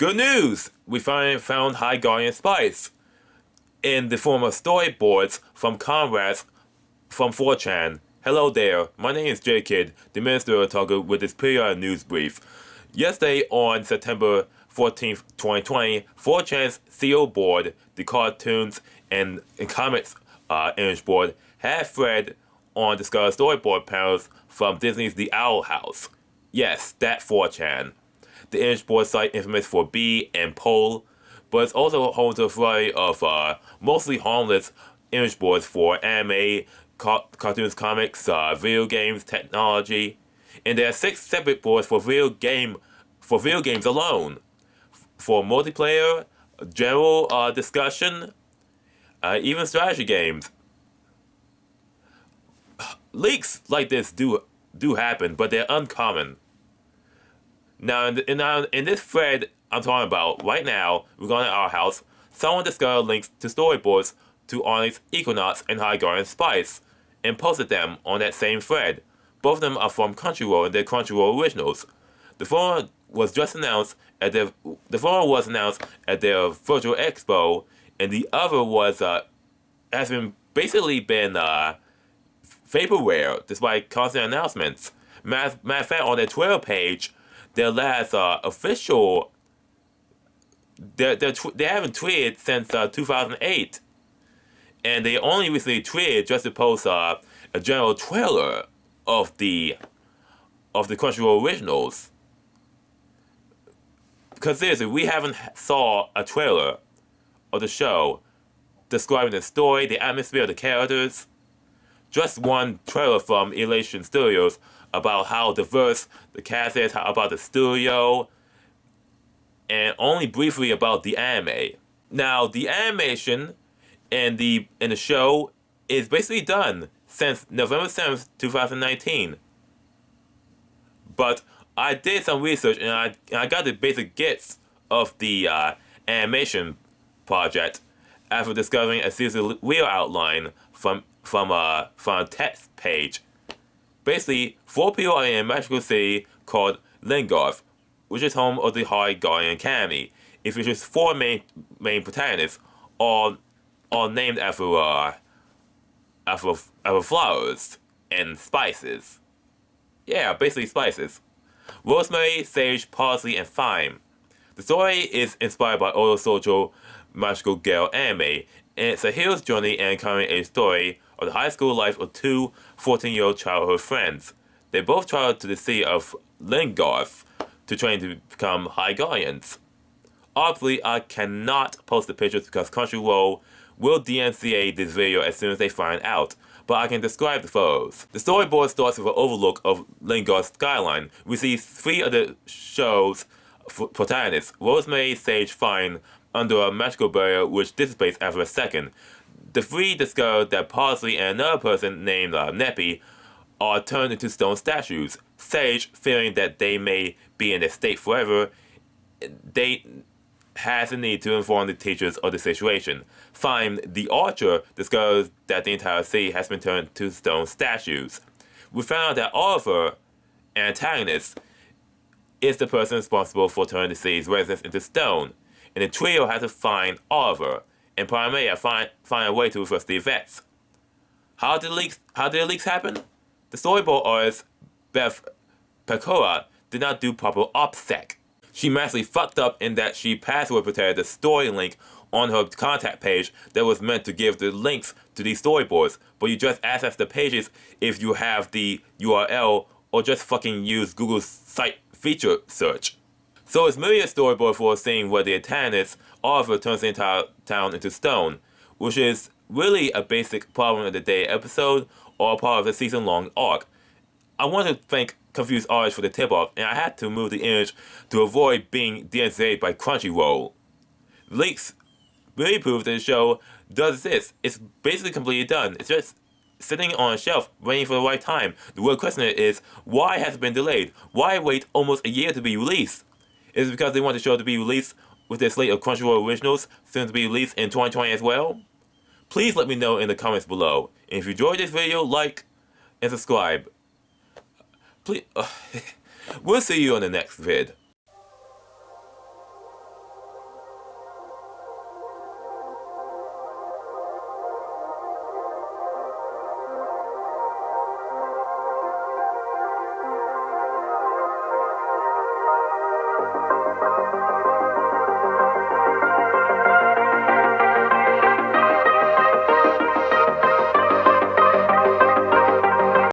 Good news! We finally found High Guardian Spice in the form of storyboards from comrades from 4chan. Hello there, my name is J-Kid, the Minister of Otaku, with this periodic news brief. Yesterday on September 14th, 2020, 4chan's seiyuu board, the cartoons and comics image board, had thread on discussed storyboard panels from Disney's The Owl House. Yes, that 4chan. The image board site infamous for B and Pole, but it's also home to a variety of mostly harmless image boards for anime, cartoons, comics, video games, technology, and there are 6 separate boards for video games alone, for multiplayer, general discussion, even strategy games. Leaks like this do happen, but they're uncommon. Now, in this thread I'm talking about right now, regarding our house, someone discovered links to storyboards to Onyx, Equinox, and High Guardian Spice, and posted them on that same thread. Both of them are from Crunchyroll and they're Crunchyroll originals. The former was announced at their virtual expo, and the other has been vaporware despite constant announcements. Matter of fact, on their Twitter page, their last official, they haven't tweeted since 2008, and they only recently tweeted just to post a general trailer of the Crunchyroll originals. Because seriously, we haven't saw a trailer of the show describing the story, the atmosphere, the characters. Just one trailer from Elation Studios about how diverse the cast is, about the studio, and only briefly about the anime. Now, the animation in the show is basically done since November 7th, 2019. But I did some research and I got the basic gist of the animation project after discovering a season real outline from a text page. Basically, 4 people are in a magical city called Lingarth, which is home of the High Guardian Academy. It features 4 main protagonists, all named after flowers and spices. Yeah, basically spices. Rosemary, sage, parsley, and thyme. The story is inspired by Odo Social Magical Girl anime, and it's a hero's journey and coming age story of the high school life of 2 14-year-old childhood friends. They both travel to the city of Lingarth to train to become High Guardians. Obviously, I cannot post the pictures because Crunchyroll will DMCA this video as soon as they find out, but I can describe the photos. The storyboard starts with an overlook of Lingarth's skyline. We see 3 of the show's protagonists, Rosemary, Sage, Fine, under a magical barrier which dissipates after a second. The 3 discover that Parsley and another person named Neppy are turned into stone statues. Sage, fearing that they may be in their state forever, has a need to inform the teachers of the situation. Fine, the archer, discovers that the entire city has been turned to stone statues. We found out that Oliver, an antagonist, is the person responsible for turning the city's residents into stone, and the trio has to find Oliver and Primea find a way to reverse the effects. How did the leaks happen? The storyboard artist, Beth Pecora, did not do proper OPSEC. She massively fucked up in that she password protected the story link on her contact page that was meant to give the links to these storyboards, but you just access the pages if you have the URL or just fucking use Google's site feature search. So it's merely a storyboard for a scene where the antagonist, Oliver, turns the entire town into stone, which is really a basic problem of the day episode or part of a season-long arc. I want to thank Confused Artist for the tip-off, and I had to move the image to avoid being DMCA'd by Crunchyroll. Leaks really prove that the show does exist. It's basically completely done. It's just sitting on a shelf, waiting for the right time. The real question is, why has it been delayed? Why wait almost a year to be released? Is it because they want the show to be released with their slate of Crunchyroll originals soon to be released in 2020 as well? Please let me know in the comments below. And if you enjoyed this video, like and subscribe. Please, we'll see you on the next vid.